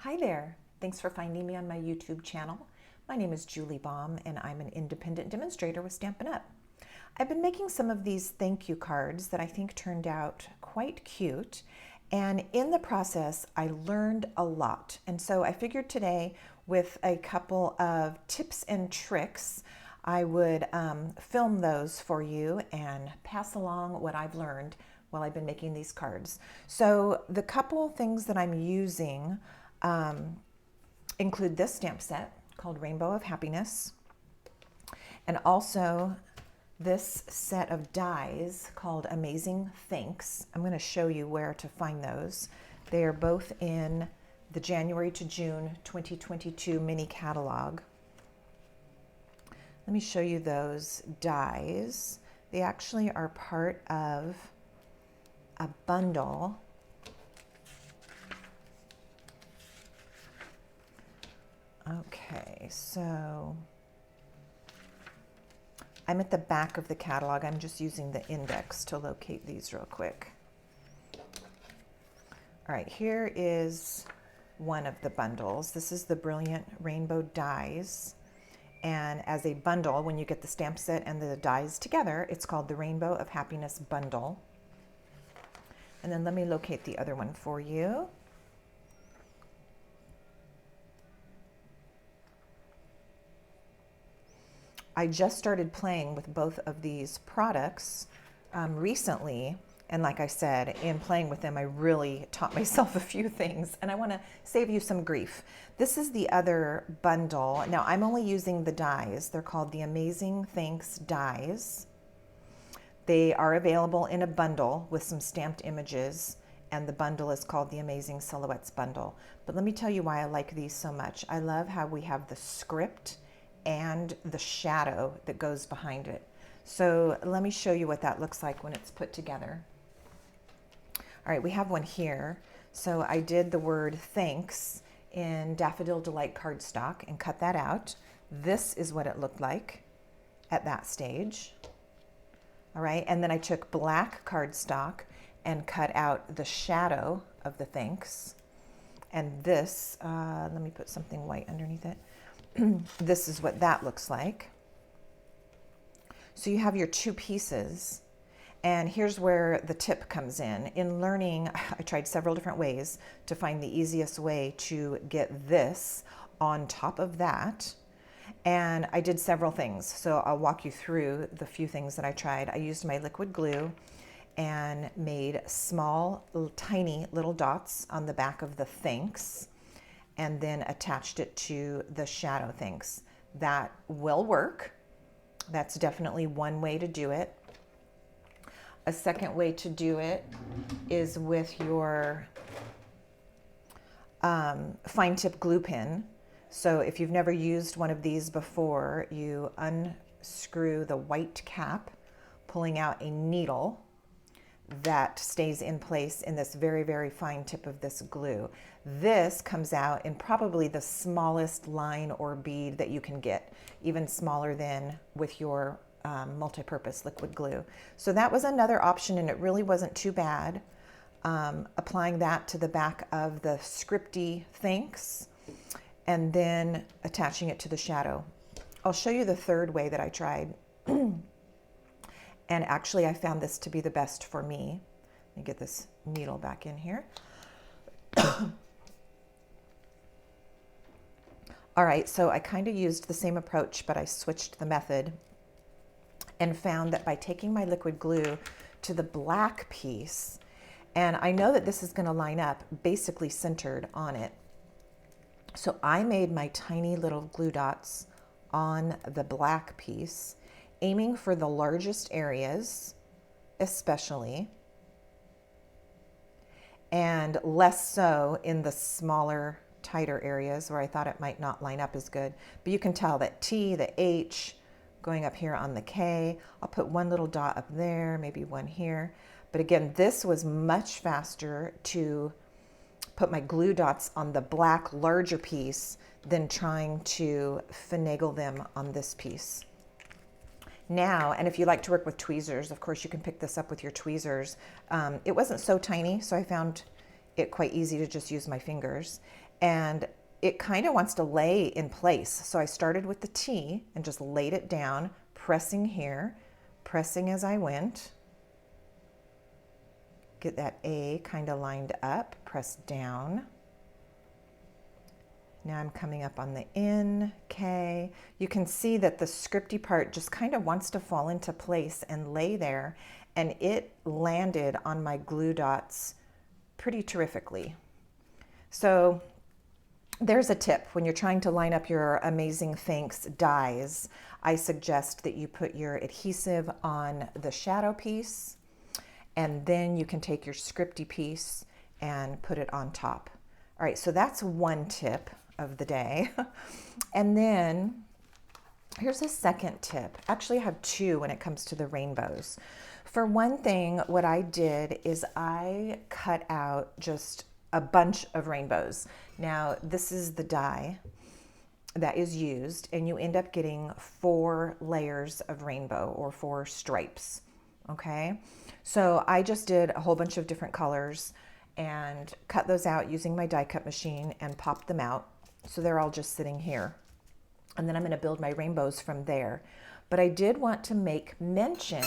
Hi there. Thanks for finding me on my YouTube channel. My name is Julie Baum and I'm an independent demonstrator with Stampin' Up. I've been making some of these thank you cards that I think turned out quite cute, and in the process I learned a lot. And so I figured today, with a couple of tips and tricks, I would film those for you and pass along what I've learned while I've been making these cards. So the couple things that I'm using include this stamp set called Rainbow of Happiness, and also this set of dies called Amazing Thanks. I'm going to show you where to find those. They are both in the January to June 2022 mini catalog. Let me show you those dies. They actually are part of a bundle. Okay, so I'm at the back of the catalog. I'm just using the index to locate these real quick. All right, here is one of the bundles. This is the Brilliant Rainbow Dies. And as a bundle, when you get the stamp set and the dies together, it's called the Rainbow of Happiness Bundle. And then let me locate the other one for you. I just started playing with both of these products recently, and like I said, in playing with them, I really taught myself a few things, and I want to save you some grief. This is the other bundle. Now, I'm only using the dies. They're called the Amazing Thanks dies. They are available in a bundle with some stamped images, and the bundle is called the Amazing Silhouettes Bundle. But let me tell you why I like these so much. I love how we have the script and the shadow that goes behind it. So let me show you what that looks like when it's put together. All right, we have one here. So I did the word thanks in Daffodil Delight cardstock and cut that out. This is what it looked like at that stage. All right, and then I took black cardstock and cut out the shadow of the thanks. And this, let me put something white underneath it. This is what that looks like. So you have your two pieces, and here's where the tip comes in. In learning, I tried several different ways to find the easiest way to get this on top of that, and I did several things. So I'll walk you through the few things that I tried. I used my liquid glue and made small, tiny little dots on the back of the thanks, and then attached it to the shadow thanks. That will work. That's definitely one way to do it. A second way to do it is with your fine tip glue pen. So if you've never used one of these before, you unscrew the white cap, pulling out a needle that stays in place in this very, very fine tip of this glue. This comes out in probably the smallest line or bead that you can get, even smaller than with your multi-purpose liquid glue. So that was another option, and it really wasn't too bad. Applying that to the back of the scripty thanks and then attaching it to the shadow. I'll show you the third way that I tried. And actually, I found this to be the best for me. Let me get this needle back in here. All right, so I kind of used the same approach, but I switched the method and found that by taking my liquid glue to the black piece, and I know that this is going to line up basically centered on it. So I made my tiny little glue dots on the black piece, aiming for the largest areas, especially, and less so in the smaller, tighter areas where I thought it might not line up as good. But you can tell that T, the H, going up here on the K. I'll put one little dot up there, maybe one here. But again, this was much faster to put my glue dots on the black, larger piece than trying to finagle them on this piece. Now, and if you like to work with tweezers, of course you can pick this up with your tweezers. It wasn't so tiny, so I found it quite easy to just use my fingers. and it kind of wants to lay in place. So I started with the T and just laid it down, pressing here, pressing as I went. Get that A kind of lined up, press down. Now I'm coming up on the N, K. You can see that the scripty part just kind of wants to fall into place and lay there, and it landed on my glue dots pretty terrifically. So there's a tip when you're trying to line up your Amazing Thanks dies. I suggest that you put your adhesive on the shadow piece, and then you can take your scripty piece and put it on top. All right, so that's one tip of the day. And then here's a second tip. Actually, I have two when it comes to the rainbows. For one thing, what I did is I cut out just a bunch of rainbows. Now, this is the die that is used, and you end up getting 4 layers of rainbow or 4 stripes, okay? So I just did a whole bunch of different colors and cut those out using my die cut machine and popped them out. So they're all just sitting here. And then I'm going to build my rainbows from there. But I did want to make mention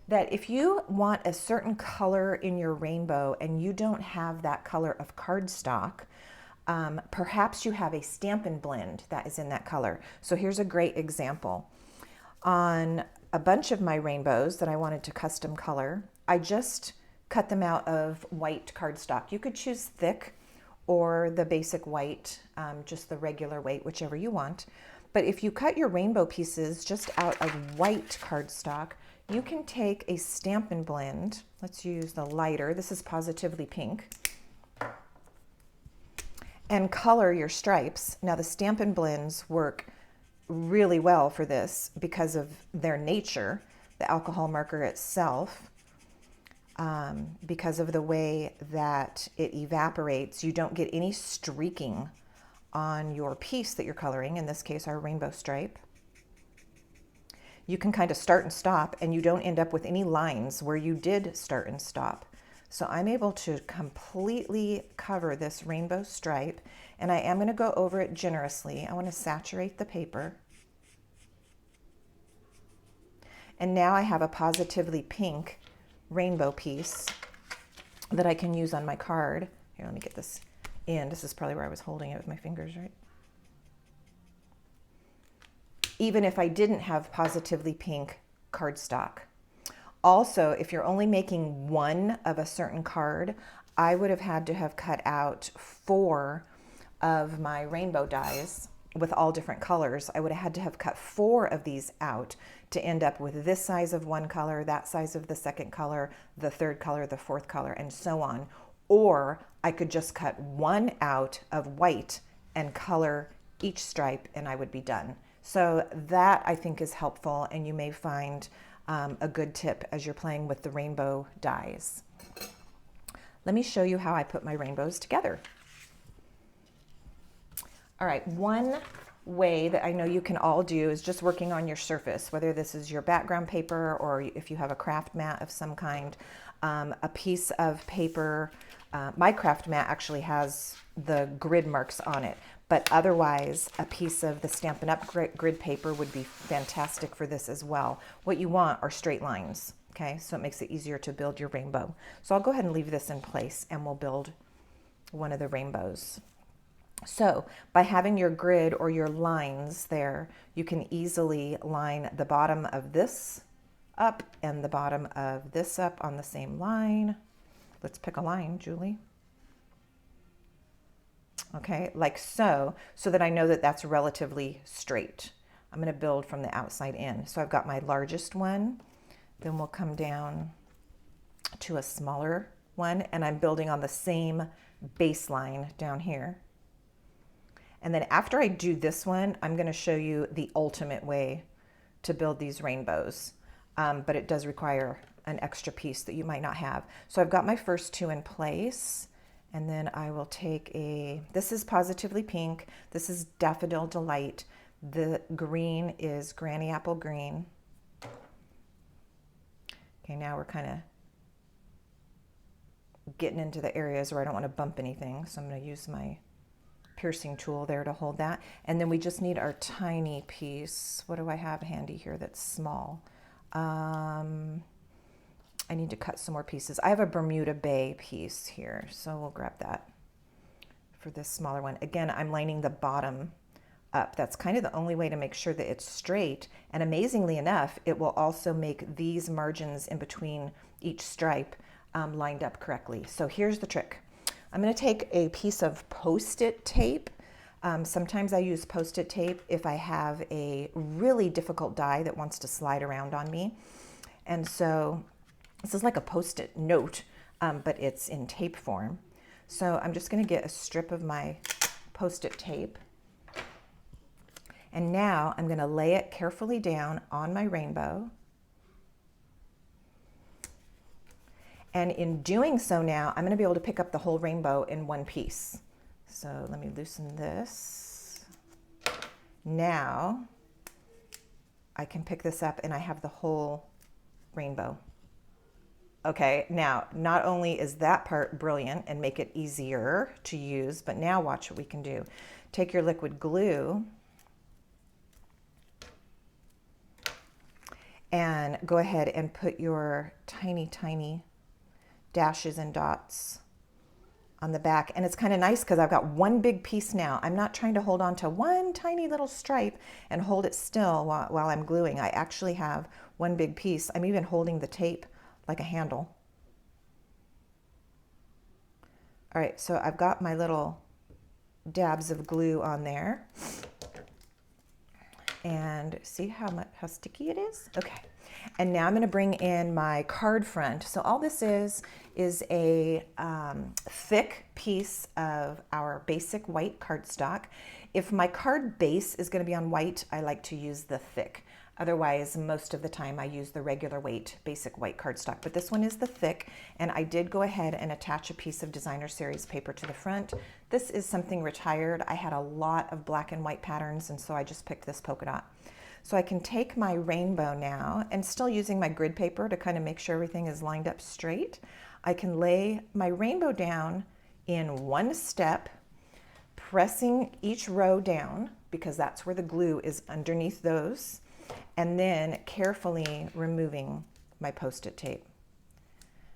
that if you want a certain color in your rainbow and you don't have that color of cardstock, perhaps you have a Stampin' blend that is in that color. So here's a great example. On a bunch of my rainbows that I wanted to custom color, I just cut them out of white cardstock. You could choose thick or the basic white, just the regular weight, whichever you want. But if you cut your rainbow pieces just out of white cardstock, you can take a Stampin' blend. Let's use the lighter. This is Positively Pink. And color your stripes. Now the Stampin' blends work really well for this because of their nature, the alcohol marker itself. Because of the way that it evaporates, you don't get any streaking on your piece that you're coloring, in this case our rainbow stripe. You can kind of start and stop, and you don't end up with any lines where you did start and stop. So I'm able to completely cover this rainbow stripe, and I am going to go over it generously. I want to saturate the paper. And now I have a Positively Pink rainbow piece that I can use on my card. Here, let me get this in. This is probably where I was holding it with my fingers, right? Even if I didn't have Positively Pink cardstock. Also, if you're only making one of a certain card, I would have had to have cut out 4 of my rainbow dies with all different colors. I would have had to have cut 4 of these out to end up with this size of one color, that size of the second color, the third color, the fourth color, and so on. Or I could just cut 1 out of white and color each stripe, and I would be done. So that I think is helpful, and you may find a good tip as you're playing with the rainbow dies. Let me show you how I put my rainbows together. All right, one way that I know you can all do is just working on your surface, whether this is your background paper or if you have a craft mat of some kind, a piece of paper. My craft mat actually has the grid marks on it, but otherwise a piece of the Stampin' Up grid paper would be fantastic for this as well. What you want are straight lines, okay? So it makes it easier to build your rainbow. So I'll go ahead and leave this in place and we'll build one of the rainbows. So by having your grid or your lines there, you can easily line the bottom of this up and the bottom of this up on the same line. Let's pick a line, Julie. Okay, like so, so that I know that that's relatively straight. I'm going to build from the outside in. So I've got my largest one, then we'll come down to a smaller one, and I'm building on the same baseline down here. And then after I do this one, I'm going to show you the ultimate way to build these rainbows. But it does require an extra piece that you might not have. So I've got my first 2 in place, and then I will take this is Positively Pink, this is Daffodil Delight, the green is Granny Apple Green. Okay, now we're kind of getting into the areas where I don't want to bump anything, so I'm going to use my piercing tool there to hold that. And then we just need our tiny piece. What do I have handy here that's small? I need to cut some more pieces. I have a Bermuda Bay piece here, so we'll grab that for this smaller one. Again, I'm lining the bottom up. That's kind of the only way to make sure that it's straight. And amazingly enough, it will also make these margins in between each stripe lined up correctly. So here's the trick. I'm going to take a piece of Post-it tape. Sometimes I use Post-it tape if I have a really difficult die that wants to slide around on me. And so this is like a Post-it note, but it's in tape form. So I'm just going to get a strip of my Post-it tape. And now I'm going to lay it carefully down on my rainbow. And in doing so now, I'm going to be able to pick up the whole rainbow in one piece. So let me loosen this. Now I can pick this up and I have the whole rainbow. Okay, now not only is that part brilliant and make it easier to use, but now watch what we can do. Take your liquid glue and go ahead and put your tiny, tiny dashes and dots on the back. And it's kind of nice because I've got one big piece now. I'm not trying to hold on to one tiny little stripe and hold it still while I'm gluing. I actually have one big piece. I'm even holding the tape like a handle. All right, so I've got my little dabs of glue on there. And see how sticky it is? Okay. And now I'm going to bring in my card front. So all this is a thick piece of our basic white cardstock. If my card base is going to be on white, I like to use the thick. Otherwise, most of the time I use the regular weight basic white cardstock, but this one is the thick, and I did go ahead and attach a piece of designer series paper to the front. This is something retired. I had a lot of black and white patterns, and so I just picked this polka dot. So I can take my rainbow now, and still using my grid paper to kind of make sure everything is lined up straight, I can lay my rainbow down in one step, pressing each row down because that's where the glue is underneath those, and then carefully removing my Post-it tape.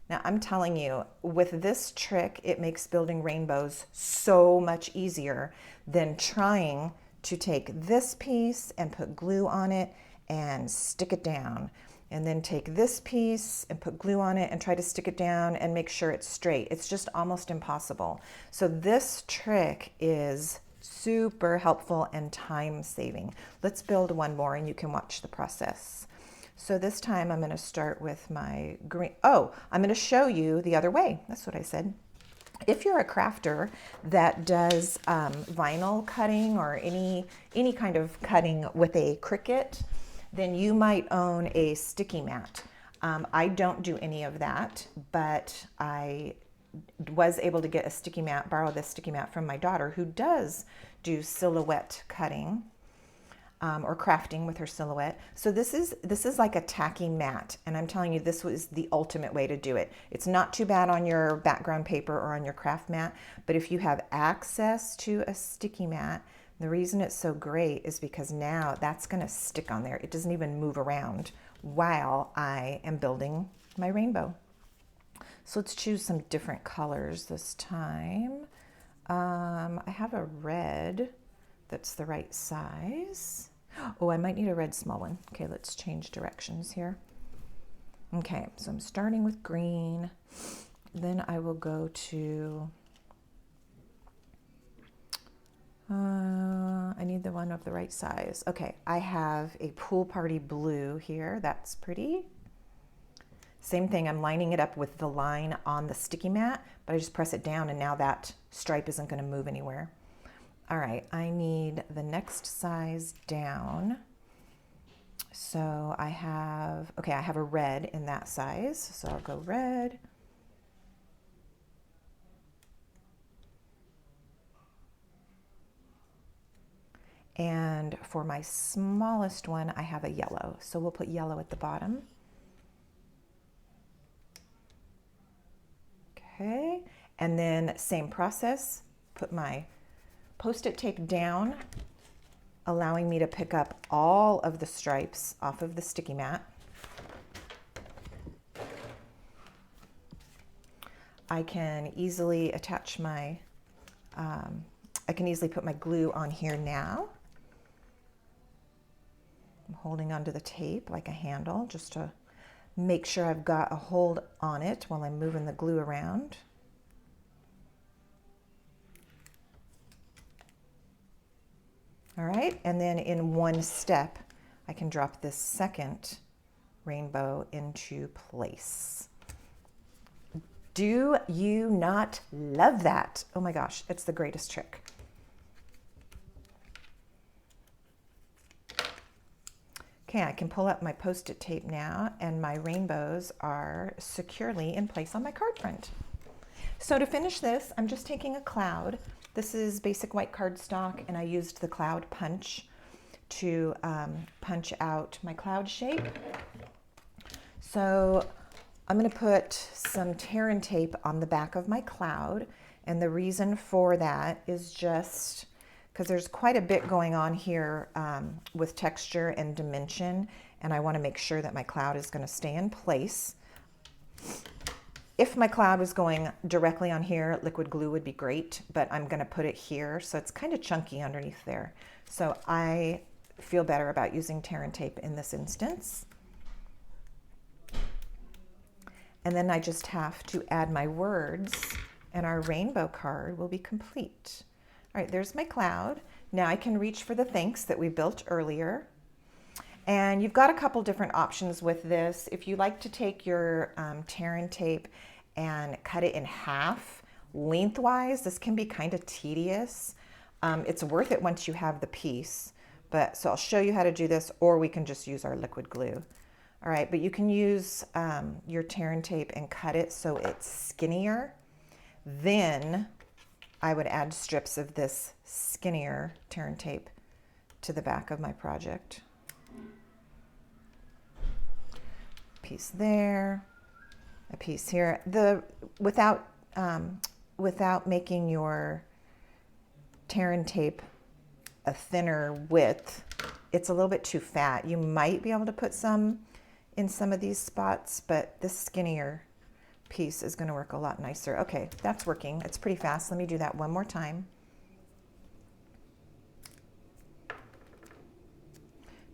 Now I'm telling you, with this trick, it makes building rainbows so much easier than trying to take this piece and put glue on it and stick it down. And then take this piece and put glue on it and try to stick it down and make sure it's straight. It's just almost impossible. So this trick is super helpful and time saving. Let's build one more and you can watch the process. So this time I'm going to start with my green. Oh, I'm going to show you the other way. That's what I said. If you're a crafter that does vinyl cutting or any kind of cutting with a Cricut, then you might own a sticky mat. I don't do any of that, but I was able to get a sticky mat, borrow this sticky mat from my daughter who does do silhouette cutting or crafting with her silhouette. So this is like a tacky mat, and I'm telling you, this was the ultimate way to do it. It's not too bad on your background paper or on your craft mat, but if you have access to a sticky mat, the reason it's so great is because now that's going to stick on there. It doesn't even move around while I am building my rainbow. So let's choose some different colors this time. I have a red that's the right size. Oh, I might need a red small one. Okay, let's change directions here. Okay, so I'm starting with green. Then I will go to, I need the one of the right size. Okay, I have a pool party blue here. That's pretty. Same thing, I'm lining it up with the line on the sticky mat, but I just press it down and now that stripe isn't going to move anywhere. All right, I need the next size down. So I have a red in that size, so I'll go red. And for my smallest one, I have a yellow, so we'll put yellow at the bottom. Okay, and then same process, put my Post-it tape down, allowing me to pick up all of the stripes off of the sticky mat. I can easily attach my, I can easily put my glue on here now. I'm holding onto the tape like a handle just to make sure I've got a hold on it while I'm moving the glue around. All right, and then in one step, I can drop this second rainbow into place. Do you not love that? Oh my gosh, it's the greatest trick. Okay, I can pull up my Post-it tape now, and my rainbows are securely in place on my card front. So to finish this, I'm just taking a cloud. This is basic white cardstock, and I used the cloud punch to punch out my cloud shape. So I'm going to put some tear and tape on the back of my cloud, and the reason for that is just because there's quite a bit going on here with texture and dimension, and I want to make sure that my cloud is going to stay in place. If my cloud was going directly on here, liquid glue would be great, but I'm going to put it here, so it's kind of chunky underneath there. So I feel better about using tear and tape in this instance. And then I just have to add my words, and our rainbow card will be complete. All right, there's my cloud. Now I can reach for the thanks that we built earlier. And you've got a couple different options with this. If you like to take your tear and tape and cut it in half lengthwise, this can be kind of tedious. It's worth it once you have the piece. So I'll show you how to do this, or we can just use our liquid glue. All right, but you can use your tear and tape and cut it so it's skinnier. Then I would add strips of this skinnier tear and tape to the back of my project. Piece there, a piece here. Without making your tear and tape a thinner width, it's a little bit too fat. You might be able to put some in some of these spots, but this skinnier piece is going to work a lot nicer. Okay, that's working. It's pretty fast. Let me do that one more time.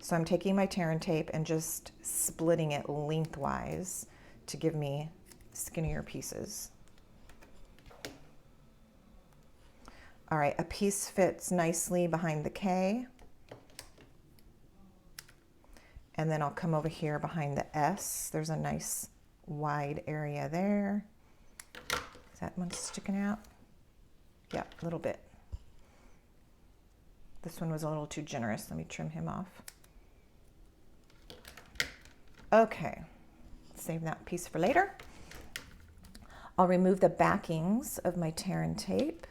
So I'm taking my tear and tape and just splitting it lengthwise to give me skinnier pieces. All right, a piece fits nicely behind the K. And then I'll come over here behind the S. There's a nice wide area there. Is that one sticking out? Yeah, a little bit. This one was a little too generous. Let me trim him off. Okay, save that piece for later. I'll remove the backings of my tear and tape.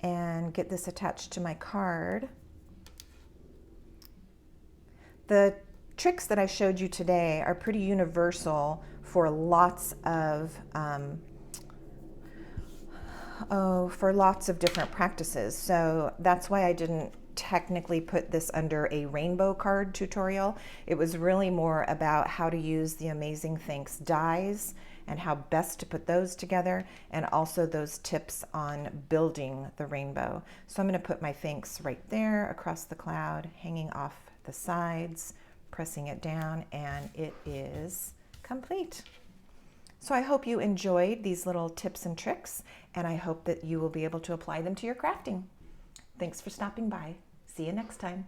And get this attached to my card. The tricks that I showed you today are pretty universal for lots of different practices. So that's why I didn't technically put this under a rainbow card tutorial. It was really more about how to use the Amazing Thanks dies and how best to put those together, and also those tips on building the rainbow. So I'm going to put my thanks right there across the cloud, hanging off the sides, pressing it down, and it is complete. So I hope you enjoyed these little tips and tricks, and I hope that you will be able to apply them to your crafting. Thanks for stopping by. See you next time.